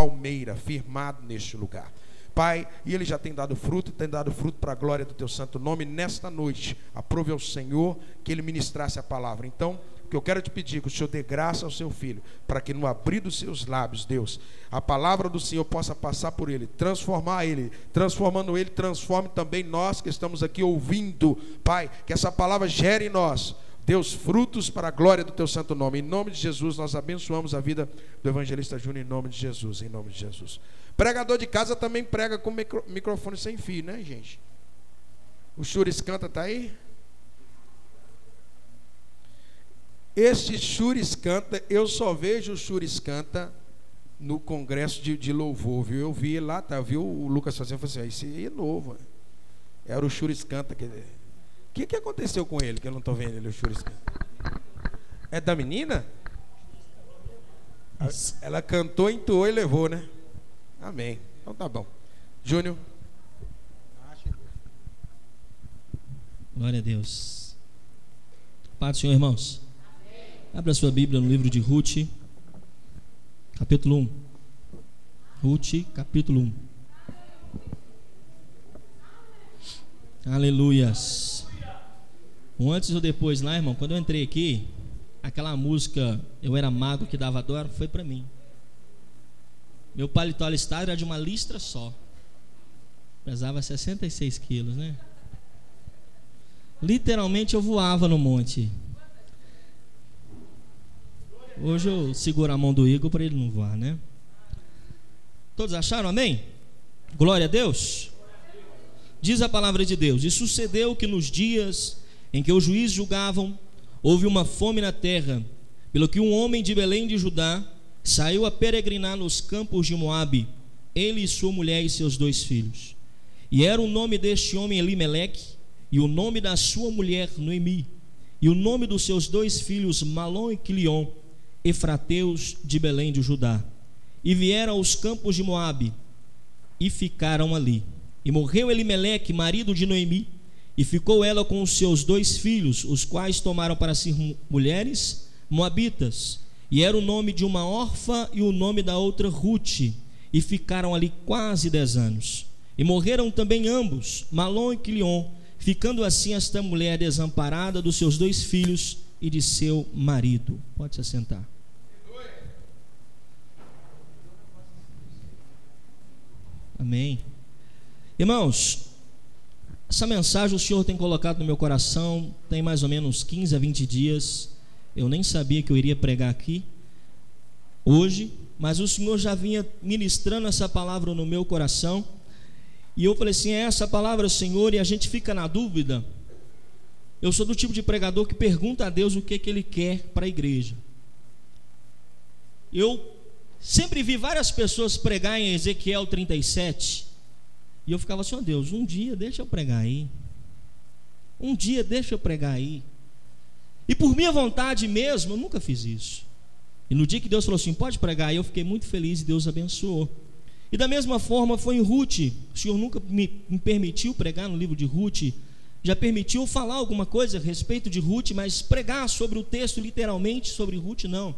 palmeira, firmado neste lugar. Pai, e ele já tem dado fruto para a glória do teu santo nome. Nesta noite, aprove ao Senhor que ele ministrasse a palavra. Então, o que eu quero te pedir, que o Senhor dê graça ao seu filho, para que no abrir dos seus lábios, Deus, a palavra do Senhor possa passar por ele, transformar ele, transformando ele, transforme também nós que estamos aqui ouvindo. Pai, que essa palavra gere em nós, Deus, frutos para a glória do teu santo nome. Em nome de Jesus, nós abençoamos a vida do evangelista Júnior, em nome de Jesus, em nome de Jesus. Pregador de casa também prega com microfone sem fio, né, gente? O Chures Canta está aí? Este Chures Canta, eu só vejo o Chures Canta no congresso de louvor, viu? Eu vi lá, tá? Eu vi o Lucas fazendo, eu falei assim, esse aí é novo. Era o Chures Canta. O que aconteceu com ele, que eu não estou vendo ele, o Chures Canta? É da menina? Ela cantou, entoou e levou, né? Amém. Então tá bom. Júnior. Glória a Deus. Paz do Senhor, irmãos. Abra a sua Bíblia no livro de Ruth, capítulo 1. Ruth, capítulo 1. Aleluias. Um antes ou depois lá, irmão, quando eu entrei aqui, aquela música Eu Era Mago que Dava Dor foi para mim. Meu paletó listado era de uma listra só. Pesava 66 quilos, né? Literalmente eu voava no monte. Hoje eu seguro a mão do Igor para ele não voar, né? Todos acharam, amém? Glória a Deus. Diz a palavra de Deus: e sucedeu que nos dias em que os juízes julgavam, houve uma fome na terra, pelo que um homem de Belém de Judá saiu a peregrinar nos campos de Moabe, ele e sua mulher e seus 2 filhos. E era o nome deste homem Elimeleque, e o nome da sua mulher Noemi, e o nome dos seus 2 filhos Malom e Quilion, efrateus de Belém de Judá. E vieram aos campos de Moabe, e ficaram ali. E morreu Elimeleque, marido de Noemi, e ficou ela com os seus 2 filhos, os quais tomaram para si mulheres moabitas. E era o nome de uma órfã e o nome da outra Ruth, e ficaram ali quase 10 anos. E morreram também ambos, Malom e Quilion, ficando assim esta mulher desamparada dos seus 2 filhos e de seu marido. Pode se assentar. Amém. Irmãos, essa mensagem o Senhor tem colocado no meu coração tem mais ou menos 15 a 20 dias. Eu nem sabia que eu iria pregar aqui hoje, mas o Senhor já vinha ministrando essa palavra no meu coração. E eu falei assim, é essa palavra, Senhor, e a gente fica na dúvida. Eu sou do tipo de pregador que pergunta a Deus o que Ele quer para a igreja. Eu sempre vi várias pessoas pregar em Ezequiel 37, e eu ficava assim, ó Deus, um dia deixa eu pregar aí. Um dia deixa eu pregar aí. E por minha vontade mesmo, eu nunca fiz isso. E no dia que Deus falou assim, pode pregar aí, eu fiquei muito feliz e Deus abençoou. E da mesma forma foi em Ruth. O Senhor nunca me permitiu pregar no livro de Ruth. Já permitiu falar alguma coisa a respeito de Ruth, mas pregar sobre o texto literalmente sobre Ruth não.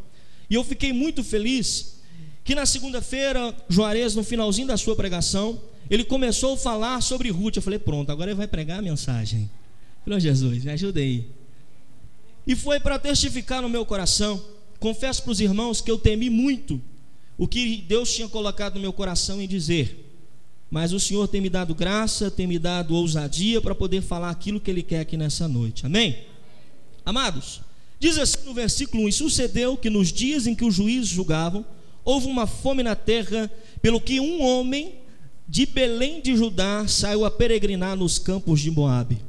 E eu fiquei muito feliz que na segunda-feira, Juarez, no finalzinho da sua pregação, ele começou a falar sobre Ruth. Eu falei, pronto, agora ele vai pregar a mensagem. Falei, Jesus, me ajuda aí. E foi para testificar no meu coração. Confesso para os irmãos que eu temi muito o que Deus tinha colocado no meu coração em dizer, mas o Senhor tem me dado graça, tem me dado ousadia para poder falar aquilo que Ele quer aqui nessa noite, amém? Amados, diz assim no versículo 1, e sucedeu que nos dias em que os juízes julgavam, houve uma fome na terra, pelo que um homem de Belém de Judá saiu a peregrinar nos campos de Moabe.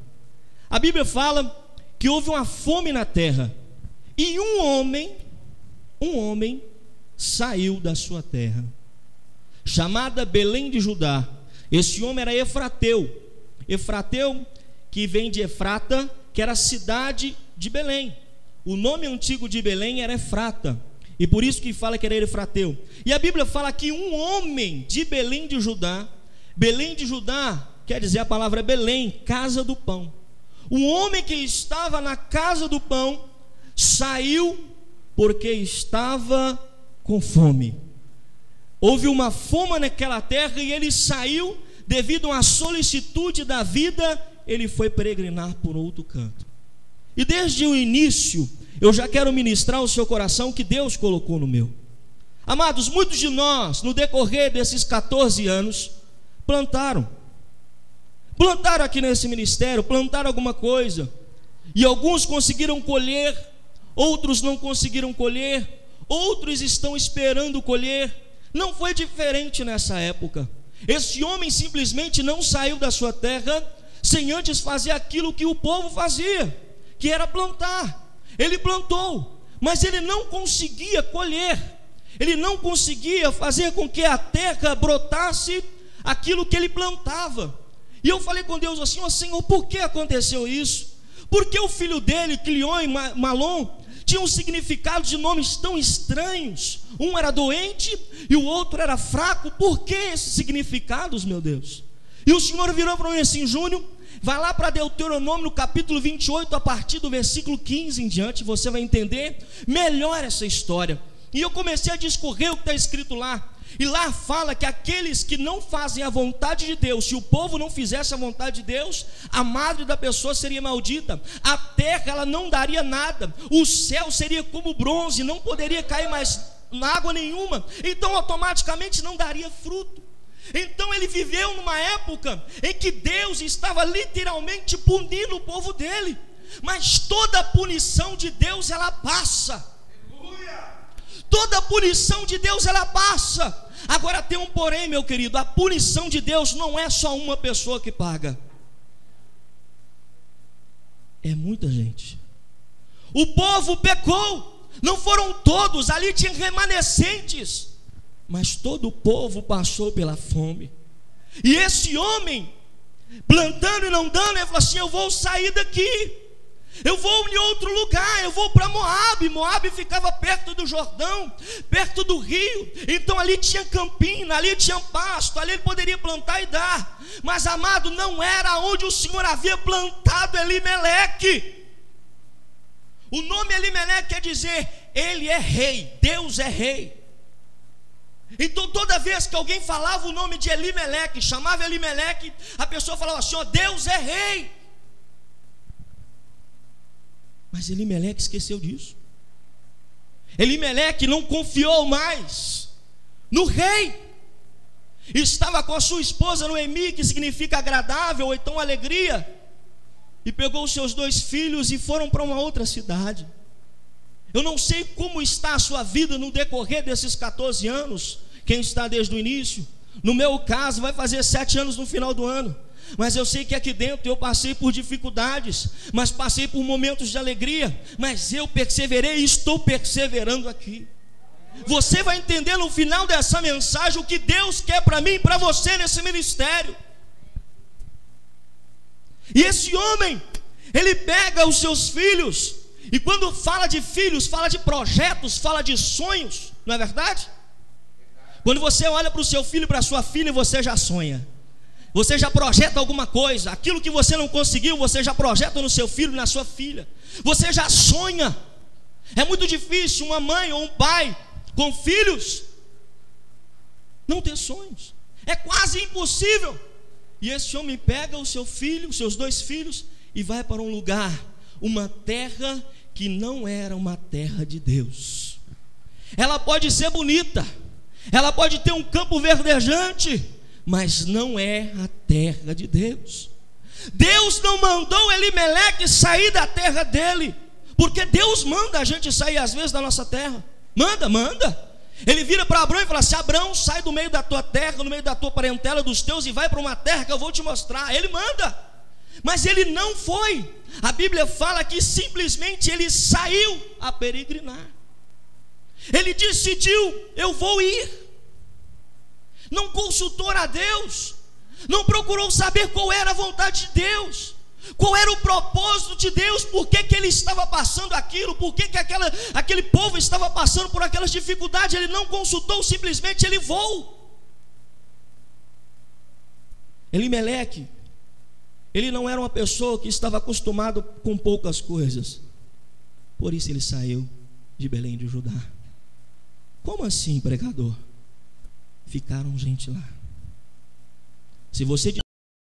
A Bíblia fala que houve uma fome na terra, e um homem saiu da sua terra, chamada Belém de Judá. Esse homem era Efrateu, que vem de Efrata, que era a cidade de Belém. O nome antigo de Belém era Efrata, e por isso que fala que era Efrateu. E a Bíblia fala que um homem de Belém de Judá quer dizer a palavra Belém, casa do pão. Um homem que estava na casa do pão saiu porque estava com fome. houve uma fome naquela terra e ele saiu, devido a uma solicitude da vida, ele foi peregrinar por outro canto. E desde o início, eu já quero ministrar o seu coração que Deus colocou no meu. Amados, muitos de nós, no decorrer desses 14 anos, plantaram aqui nesse ministério, plantaram alguma coisa, e alguns conseguiram colher, outros não conseguiram colher, outros estão esperando colher. Não foi diferente nessa época. Esse homem simplesmente não saiu da sua terra sem antes fazer aquilo que o povo fazia, que era plantar. Ele plantou, mas ele não conseguia colher, ele não conseguia fazer com que a terra brotasse aquilo que ele plantava. E eu falei com Deus assim: ó Senhor, por que aconteceu isso? Porque o filho dele, Cleon e Malom, tinham significados de nomes tão estranhos. Um era doente e o outro era fraco. Por que esses significados, meu Deus? E o Senhor virou para mim assim: Júnior, vai lá para Deuteronômio, no capítulo 28, a partir do versículo 15 em diante, você vai entender melhor essa história. E eu comecei a discorrer o que está escrito lá. E lá fala que aqueles que não fazem a vontade de Deus, se o povo não fizesse a vontade de Deus, a madre da pessoa seria maldita, a terra ela não daria nada, o céu seria como bronze, não poderia cair mais água nenhuma, então automaticamente não daria fruto. Então ele viveu numa época em que Deus estava literalmente punindo o povo dele. Mas toda a punição de Deus ela passa. Toda a punição de Deus ela passa. Agora tem um porém, meu querido: a punição de Deus não é só uma pessoa que paga, é muita gente. O povo pecou, não foram todos, ali tinha remanescentes, mas todo o povo passou pela fome. E esse homem, plantando e não dando, ele falou assim: eu vou sair daqui, eu vou em outro lugar, eu vou para Moabe. Moabe ficava perto do Jordão, perto do rio, então ali tinha campina, ali tinha pasto, ali ele poderia plantar e dar. Mas amado, não era onde o Senhor havia plantado Elimeleque. O nome Elimeleque quer dizer, ele é rei, Deus é rei. Então toda vez que alguém falava o nome de Elimeleque, chamava Elimeleque, a pessoa falava assim: ó, Deus é rei. Mas Elimeleque esqueceu disso. Elimeleque não confiou mais no rei. Estava com a sua esposa Noemi, que significa agradável, ou então alegria, e pegou os seus 2 filhos e foram para uma outra cidade. Eu não sei como está a sua vida no decorrer desses 14 anos, quem está desde o início. No meu caso vai fazer 7 anos no final do ano. Mas eu sei que aqui dentro eu passei por dificuldades, mas passei por momentos de alegria, mas eu perseverei e estou perseverando aqui. Você vai entender no final dessa mensagem o que Deus quer para mim e para você nesse ministério. E esse homem, ele pega os seus filhos, e quando fala de filhos, fala de projetos, fala de sonhos, não é verdade? Quando você olha para o seu filho e para a sua filha, você já sonha. Você já projeta alguma coisa. Aquilo que você não conseguiu, você já projeta no seu filho e na sua filha. Você já sonha. É muito difícil uma mãe ou um pai com filhos não ter sonhos. É quase impossível. E esse homem pega o seu filho, os seus 2 filhos, e vai para um lugar, uma terra que não era uma terra de Deus. Ela pode ser bonita, ela pode ter um campo verdejante, mas não é a terra de Deus. Deus não mandou Elimeleque sair da terra dele, porque Deus manda a gente sair às vezes da nossa terra. Manda. Ele vira para Abrão e fala assim: Abrão, sai do meio da tua terra, no meio da tua parentela, dos teus, e vai para uma terra que eu vou te mostrar. Ele manda, mas ele não foi. A Bíblia fala que simplesmente ele saiu a peregrinar. Ele decidiu: eu vou ir. Não consultou a Deus, não procurou saber qual era a vontade de Deus, qual era o propósito de Deus, por que ele estava passando aquilo, por que aquele povo estava passando por aquelas dificuldades. Ele não consultou, simplesmente ele voou. Elimeleque, ele não era uma pessoa que estava acostumado com poucas coisas, por isso ele saiu de Belém de Judá. Como assim, pregador? ficaram gente lá. Se você